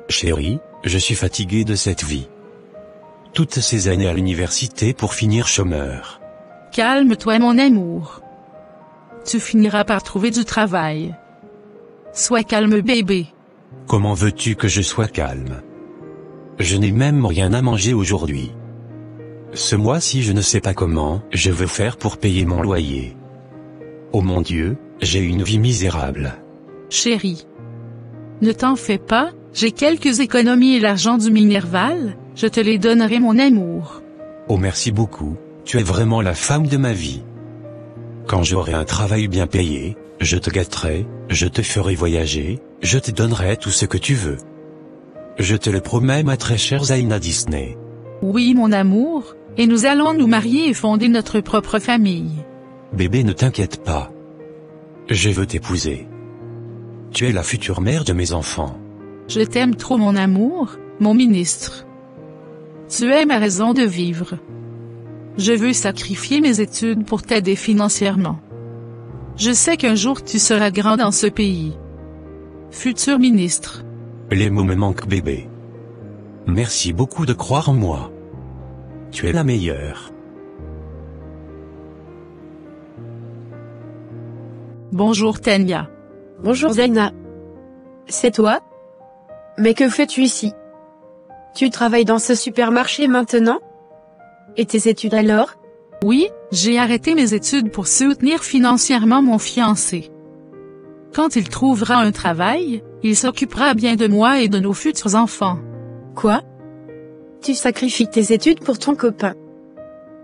Chérie, je suis fatigué de cette vie. Toutes ces années à l'université pour finir chômeur. Calme-toi mon amour. Tu finiras par trouver du travail. Sois calme bébé. Comment veux-tu que je sois calme? Je n'ai même rien à manger aujourd'hui. Ce mois-ci je ne sais pas comment je veux faire pour payer mon loyer. Oh mon Dieu, j'ai une vie misérable. Chérie. Ne t'en fais pas, j'ai quelques économies et l'argent du Minerval, je te les donnerai mon amour. Oh merci beaucoup, tu es vraiment la femme de ma vie. Quand j'aurai un travail bien payé, je te gâterai, je te ferai voyager, je te donnerai tout ce que tu veux. Je te le promets ma très chère Zaina Disney. Oui mon amour, et nous allons nous marier et fonder notre propre famille. Bébé ne t'inquiète pas. Je veux t'épouser. Tu es la future mère de mes enfants. Je t'aime trop mon amour, mon ministre. Tu es ma raison de vivre. Je veux sacrifier mes études pour t'aider financièrement. Je sais qu'un jour tu seras grand dans ce pays. Futur ministre. Les mots me manquent bébé. Merci beaucoup de croire en moi. Tu es la meilleure. Bonjour Tania. Bonjour Zaina. C'est toi? Mais que fais-tu ici? Tu travailles dans ce supermarché maintenant? Et tes études alors? Oui, j'ai arrêté mes études pour soutenir financièrement mon fiancé. Quand il trouvera un travail, il s'occupera bien de moi et de nos futurs enfants. Quoi? Tu sacrifies tes études pour ton copain.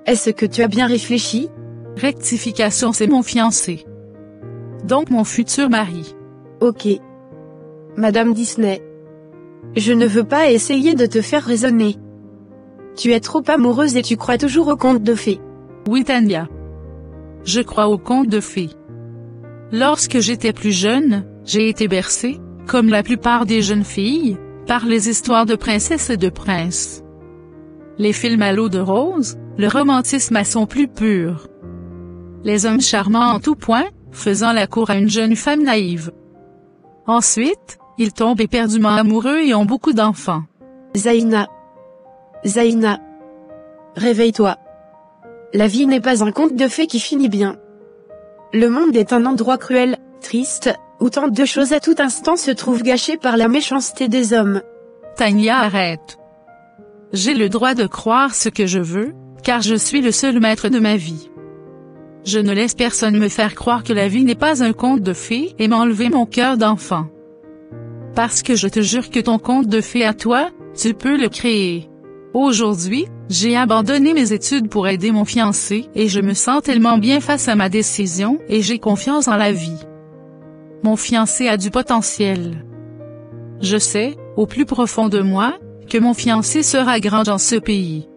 Est-ce que tu as bien réfléchi? Rectification, c'est mon fiancé. Donc mon futur mari. Ok. Madame Disney. Je ne veux pas essayer de te faire raisonner. Tu es trop amoureuse et tu crois toujours aux contes de fées. Oui Tania. Je crois aux contes de fées. Lorsque j'étais plus jeune, j'ai été bercée, comme la plupart des jeunes filles, par les histoires de princesses et de princes. Les films à l'eau de rose, le romantisme à son plus pur. Les hommes charmants en tout point, faisant la cour à une jeune femme naïve. Ensuite, ils tombent éperdument amoureux et ont beaucoup d'enfants. Zaina. Zaina. Réveille-toi. La vie n'est pas un conte de fées qui finit bien. Le monde est un endroit cruel, triste, où tant de choses à tout instant se trouvent gâchées par la méchanceté des hommes. Tania, arrête. J'ai le droit de croire ce que je veux, car je suis le seul maître de ma vie. Je ne laisse personne me faire croire que la vie n'est pas un conte de fées et m'enlever mon cœur d'enfant. Parce que je te jure que ton conte de fées à toi, tu peux le créer. Aujourd'hui, j'ai abandonné mes études pour aider mon fiancé et je me sens tellement bien face à ma décision et j'ai confiance en la vie. Mon fiancé a du potentiel. Je sais, au plus profond de moi, que mon fiancé sera grand dans ce pays.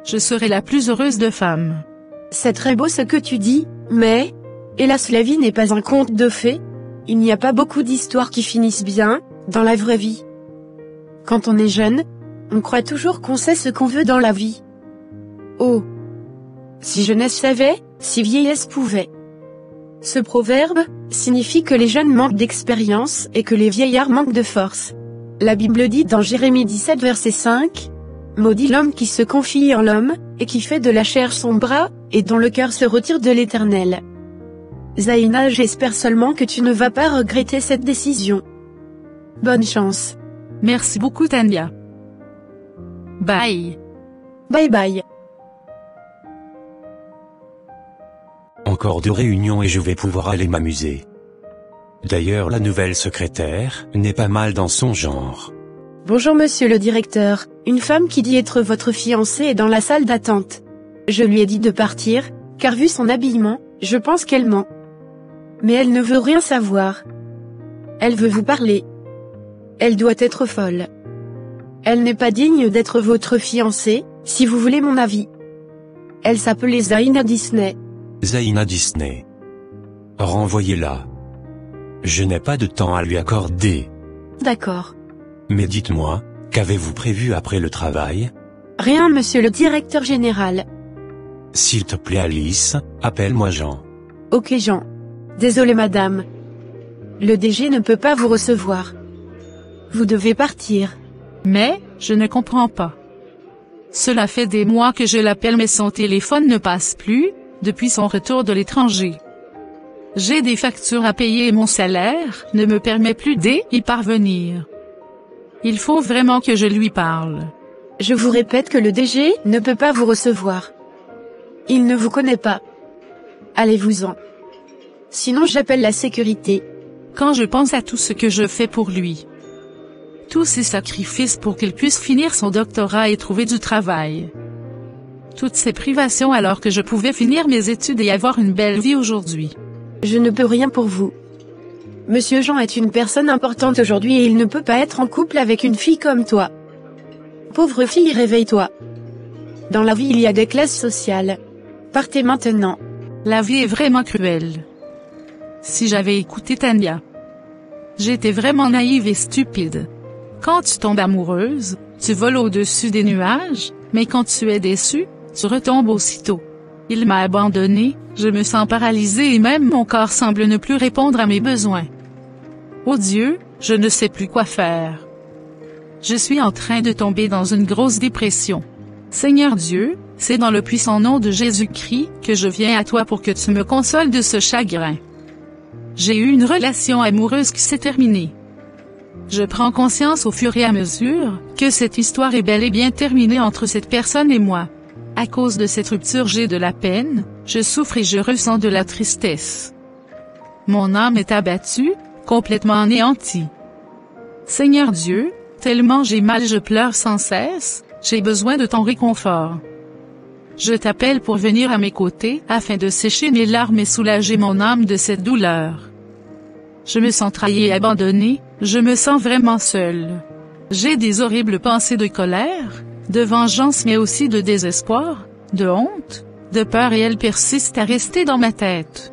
Je serai la plus heureuse de femmes. C'est très beau ce que tu dis, mais, hélas la vie n'est pas un conte de fées. Il n'y a pas beaucoup d'histoires qui finissent bien, dans la vraie vie. Quand on est jeune, on croit toujours qu'on sait ce qu'on veut dans la vie. Oh! Si jeunesse savait, si vieillesse pouvait. Ce proverbe signifie que les jeunes manquent d'expérience et que les vieillards manquent de force. La Bible dit dans Jérémie 17 verset 5, « Maudit l'homme qui se confie en l'homme, et qui fait de la chair son bras, et dont le cœur se retire de l'Éternel. » Zaina, j'espère seulement que tu ne vas pas regretter cette décision. Bonne chance. Merci beaucoup Tania. Bye. Bye bye. Encore 2 réunions et je vais pouvoir aller m'amuser. D'ailleurs la nouvelle secrétaire n'est pas mal dans son genre. Bonjour monsieur le directeur, une femme qui dit être votre fiancée est dans la salle d'attente. Je lui ai dit de partir, car vu son habillement, je pense qu'elle ment. Mais elle ne veut rien savoir. Elle veut vous parler. Elle doit être folle. Elle n'est pas digne d'être votre fiancée, si vous voulez mon avis. Elle s'appelait Zaina Disney. Zaina Disney. Renvoyez-la. Je n'ai pas de temps à lui accorder. D'accord. Mais dites-moi, qu'avez-vous prévu après le travail? Rien monsieur le directeur général. S'il te plaît Alice, appelle-moi Jean. Ok Jean. Désolé madame. Le DG ne peut pas vous recevoir. Vous devez partir. Mais, je ne comprends pas. Cela fait des mois que je l'appelle mais son téléphone ne passe plus, depuis son retour de l'étranger. J'ai des factures à payer et mon salaire ne me permet plus d'y parvenir. Il faut vraiment que je lui parle. Je vous répète que le DG ne peut pas vous recevoir. Il ne vous connaît pas. Allez-vous-en. Sinon j'appelle la sécurité. Quand je pense à tout ce que je fais pour lui, tous ces sacrifices pour qu'il puisse finir son doctorat et trouver du travail, toutes ces privations alors que je pouvais finir mes études et avoir une belle vie aujourd'hui. Je ne peux rien pour vous. Monsieur Jean est une personne importante aujourd'hui et il ne peut pas être en couple avec une fille comme toi. Pauvre fille, réveille-toi. Dans la vie il y a des classes sociales. Partez maintenant. La vie est vraiment cruelle. Si j'avais écouté Tania. J'étais vraiment naïve et stupide. Quand tu tombes amoureuse, tu voles au-dessus des nuages, mais quand tu es déçue, tu retombes aussitôt. Il m'a abandonnée, je me sens paralysée et même mon corps semble ne plus répondre à mes besoins. Oh Dieu, je ne sais plus quoi faire. Je suis en train de tomber dans une grosse dépression. Seigneur Dieu, c'est dans le puissant nom de Jésus-Christ que je viens à toi pour que tu me consoles de ce chagrin. J'ai eu une relation amoureuse qui s'est terminée. Je prends conscience au fur et à mesure que cette histoire est bel et bien terminée entre cette personne et moi. À cause de cette rupture j'ai de la peine, je souffre et je ressens de la tristesse. Mon âme est abattue, complètement anéantie. Seigneur Dieu, tellement j'ai mal je pleure sans cesse, j'ai besoin de ton réconfort. Je t'appelle pour venir à mes côtés afin de sécher mes larmes et soulager mon âme de cette douleur. Je me sens trahi et abandonné, je me sens vraiment seul. J'ai des horribles pensées de colère, de vengeance mais aussi de désespoir, de honte, de peur et elles persistent à rester dans ma tête.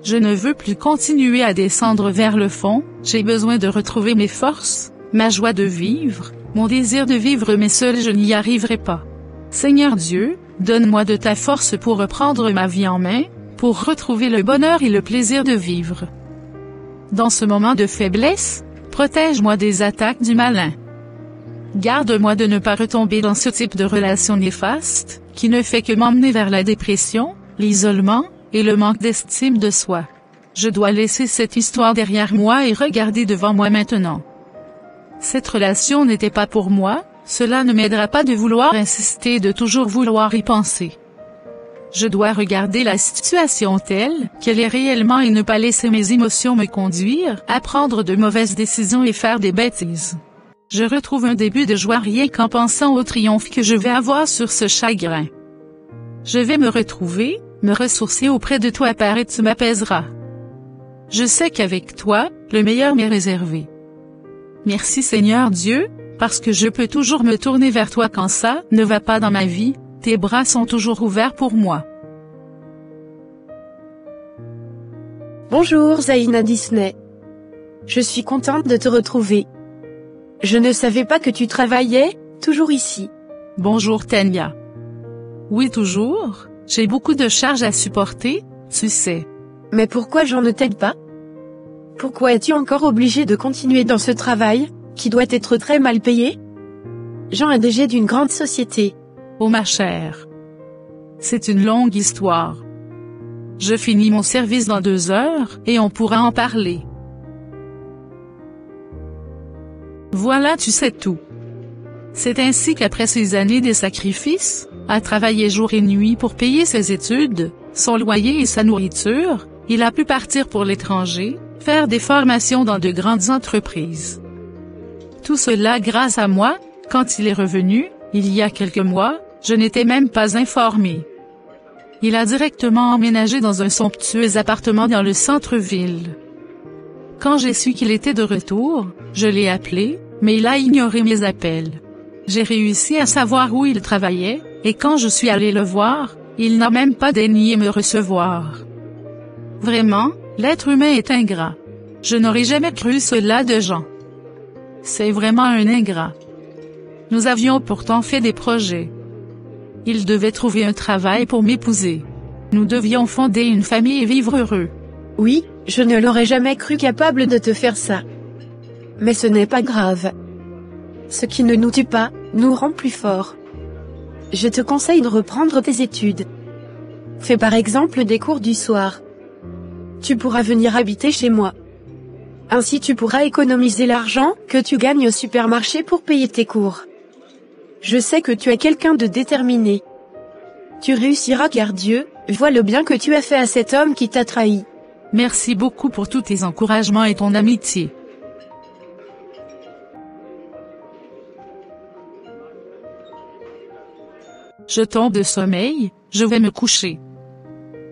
Je ne veux plus continuer à descendre vers le fond, j'ai besoin de retrouver mes forces, ma joie de vivre, mon désir de vivre mais seul je n'y arriverai pas. Seigneur Dieu, donne-moi de ta force pour reprendre ma vie en main, pour retrouver le bonheur et le plaisir de vivre. Dans ce moment de faiblesse, protège-moi des attaques du malin. Garde-moi de ne pas retomber dans ce type de relation néfaste, qui ne fait que m'emmener vers la dépression, l'isolement, et le manque d'estime de soi. Je dois laisser cette histoire derrière moi et regarder devant moi maintenant. Cette relation n'était pas pour moi, cela ne m'aidera pas de vouloir insister et de toujours vouloir y penser. Je dois regarder la situation telle qu'elle est réellement et ne pas laisser mes émotions me conduire à prendre de mauvaises décisions et faire des bêtises. Je retrouve un début de joie rien qu'en pensant au triomphe que je vais avoir sur ce chagrin. Je vais me retrouver, me ressourcer auprès de toi Père et tu m'apaiseras. Je sais qu'avec toi, le meilleur m'est réservé. Merci Seigneur Dieu, parce que je peux toujours me tourner vers toi quand ça ne va pas dans ma vie, tes bras sont toujours ouverts pour moi. Bonjour Zaina Disney. Je suis contente de te retrouver. Je ne savais pas que tu travaillais, toujours ici. Bonjour Tania. Oui toujours, j'ai beaucoup de charges à supporter, tu sais. Mais pourquoi Jean ne t'aide pas? Pourquoi es-tu encore obligé de continuer dans ce travail, qui doit être très mal payé? Jean est DG d'une grande société. Oh ma chère. C'est une longue histoire. Je finis mon service dans 2 heures, et on pourra en parler. Voilà tu sais tout. C'est ainsi qu'après ces années de sacrifices, à travailler jour et nuit pour payer ses études, son loyer et sa nourriture, il a pu partir pour l'étranger, faire des formations dans de grandes entreprises. Tout cela grâce à moi, quand il est revenu, il y a quelques mois, je n'étais même pas informée. Il a directement emménagé dans un somptueux appartement dans le centre-ville. Quand j'ai su qu'il était de retour, je l'ai appelé, mais il a ignoré mes appels. J'ai réussi à savoir où il travaillait, et quand je suis allée le voir, il n'a même pas daigné me recevoir. Vraiment, l'être humain est ingrat. Je n'aurais jamais cru cela de Jean. C'est vraiment un ingrat. Nous avions pourtant fait des projets. Il devait trouver un travail pour m'épouser. Nous devions fonder une famille et vivre heureux. Oui, je ne l'aurais jamais cru capable de te faire ça. Mais ce n'est pas grave. Ce qui ne nous tue pas, nous rend plus forts. Je te conseille de reprendre tes études. Fais par exemple des cours du soir. Tu pourras venir habiter chez moi. Ainsi tu pourras économiser l'argent que tu gagnes au supermarché pour payer tes cours. Je sais que tu es quelqu'un de déterminé. Tu réussiras car Dieu voit le bien que tu as fait à cet homme qui t'a trahi. Merci beaucoup pour tous tes encouragements et ton amitié. Je tombe de sommeil, je vais me coucher.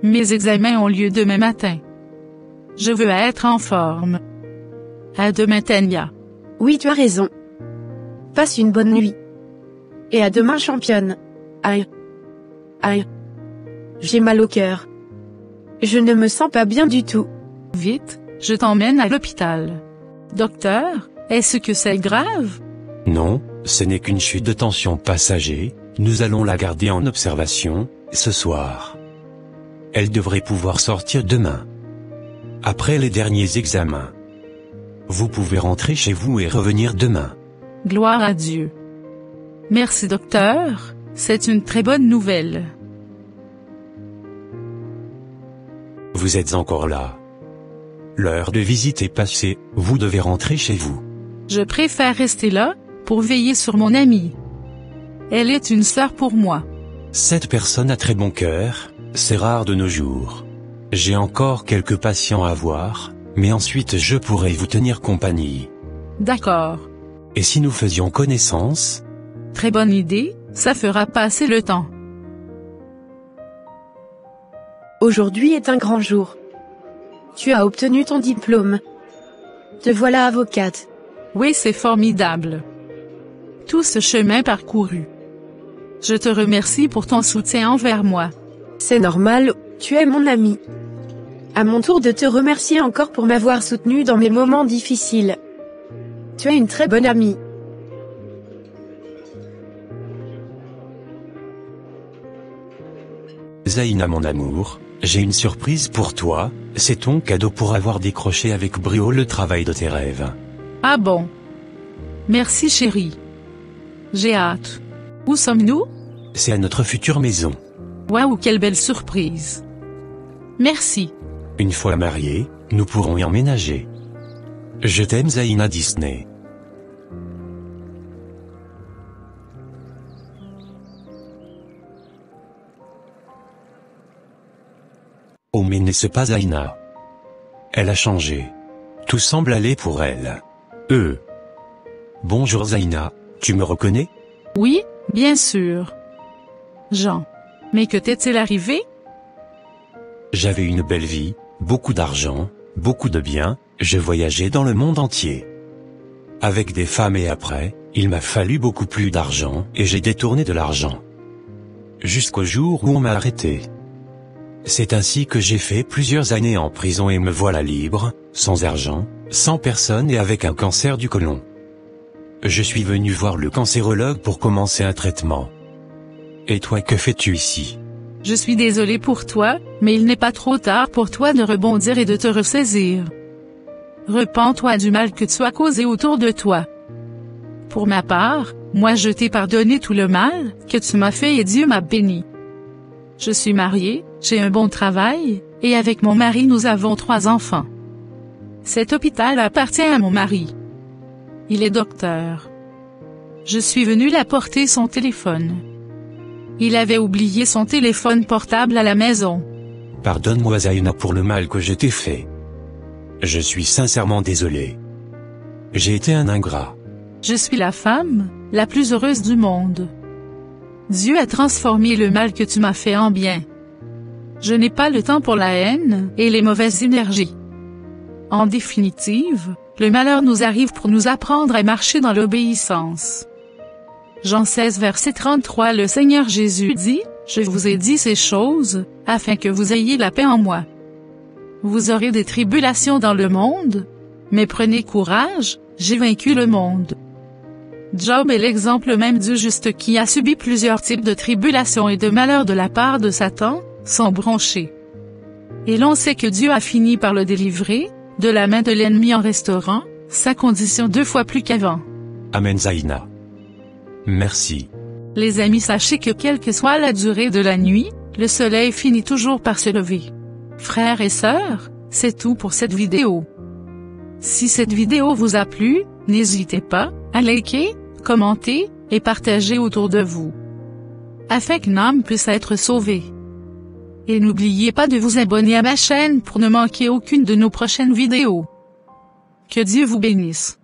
Mes examens ont lieu demain matin. Je veux être en forme. À demain, Tania. Oui, tu as raison. Passe une bonne nuit. Et à demain, championne. Aïe. Aïe. J'ai mal au cœur. Je ne me sens pas bien du tout. Vite, je t'emmène à l'hôpital. Docteur, est-ce que c'est grave? Non, ce n'est qu'une chute de tension passager, nous allons la garder en observation, ce soir. Elle devrait pouvoir sortir demain. Après les derniers examens. Vous pouvez rentrer chez vous et revenir demain. Gloire à Dieu. Merci docteur, c'est une très bonne nouvelle. Vous êtes encore là. L'heure de visite est passée, vous devez rentrer chez vous. Je préfère rester là, pour veiller sur mon amie. Elle est une sœur pour moi. Cette personne a très bon cœur, c'est rare de nos jours. J'ai encore quelques patients à voir, mais ensuite je pourrai vous tenir compagnie. D'accord. Et si nous faisions connaissance? Très bonne idée, ça fera passer le temps. Aujourd'hui est un grand jour. Tu as obtenu ton diplôme. Te voilà avocate. Oui, c'est formidable. Tout ce chemin parcouru. Je te remercie pour ton soutien envers moi. C'est normal, tu es mon ami. À mon tour de te remercier encore pour m'avoir soutenu dans mes moments difficiles. Tu es une très bonne amie. Zaina mon amour, j'ai une surprise pour toi, c'est ton cadeau pour avoir décroché avec brio le travail de tes rêves. Ah bon? Merci chérie. J'ai hâte. Où sommes-nous? C'est à notre future maison. Waouh, quelle belle surprise. Merci. Une fois mariés, nous pourrons y emménager. Je t'aime Zaina Disney. Oh mais n'est-ce pas Zaina? Elle a changé. Tout semble aller pour elle. Bonjour Zaina, tu me reconnais? Oui, bien sûr. Jean. Mais que t'est-il arrivé? J'avais une belle vie, beaucoup d'argent, beaucoup de biens, je voyageais dans le monde entier. Avec des femmes et après, il m'a fallu beaucoup plus d'argent et j'ai détourné de l'argent. Jusqu'au jour où on m'a arrêté. C'est ainsi que j'ai fait plusieurs années en prison et me voilà libre, sans argent, sans personne et avec un cancer du côlon. Je suis venu voir le cancérologue pour commencer un traitement. Et toi, que fais-tu ici? Je suis désolé pour toi, mais il n'est pas trop tard pour toi de rebondir et de te ressaisir. Repens-toi du mal que tu as causé autour de toi. Pour ma part, moi je t'ai pardonné tout le mal que tu m'as fait et Dieu m'a béni. Je suis mariée, j'ai un bon travail, et avec mon mari nous avons 3 enfants. Cet hôpital appartient à mon mari. Il est docteur. Je suis venu l'apporter son téléphone. Il avait oublié son téléphone portable à la maison. Pardonne-moi Zaina pour le mal que je t'ai fait. Je suis sincèrement désolé. J'ai été un ingrat. Je suis la femme la plus heureuse du monde. Dieu a transformé le mal que tu m'as fait en bien. Je n'ai pas le temps pour la haine et les mauvaises énergies. En définitive, le malheur nous arrive pour nous apprendre à marcher dans l'obéissance. Jean 16 verset 33 Le Seigneur Jésus dit, « Je vous ai dit ces choses, afin que vous ayez la paix en moi. Vous aurez des tribulations dans le monde, mais prenez courage, j'ai vaincu le monde. » Job est l'exemple même du juste qui a subi plusieurs types de tribulations et de malheurs de la part de Satan, son bronché. Et l'on sait que Dieu a fini par le délivrer, de la main de l'ennemi en restaurant, Sa condition 2 fois plus qu'avant. Amen Zaina. Merci. Les amis, sachez que quelle que soit la durée de la nuit, le soleil finit toujours par se lever. Frères et sœurs, c'est tout pour cette vidéo. Si cette vidéo vous a plu, n'hésitez pas à liker, commenter et partager autour de vous, afin qu'une âme puisse être sauvée. Et n'oubliez pas de vous abonner à ma chaîne pour ne manquer aucune de nos prochaines vidéos. Que Dieu vous bénisse.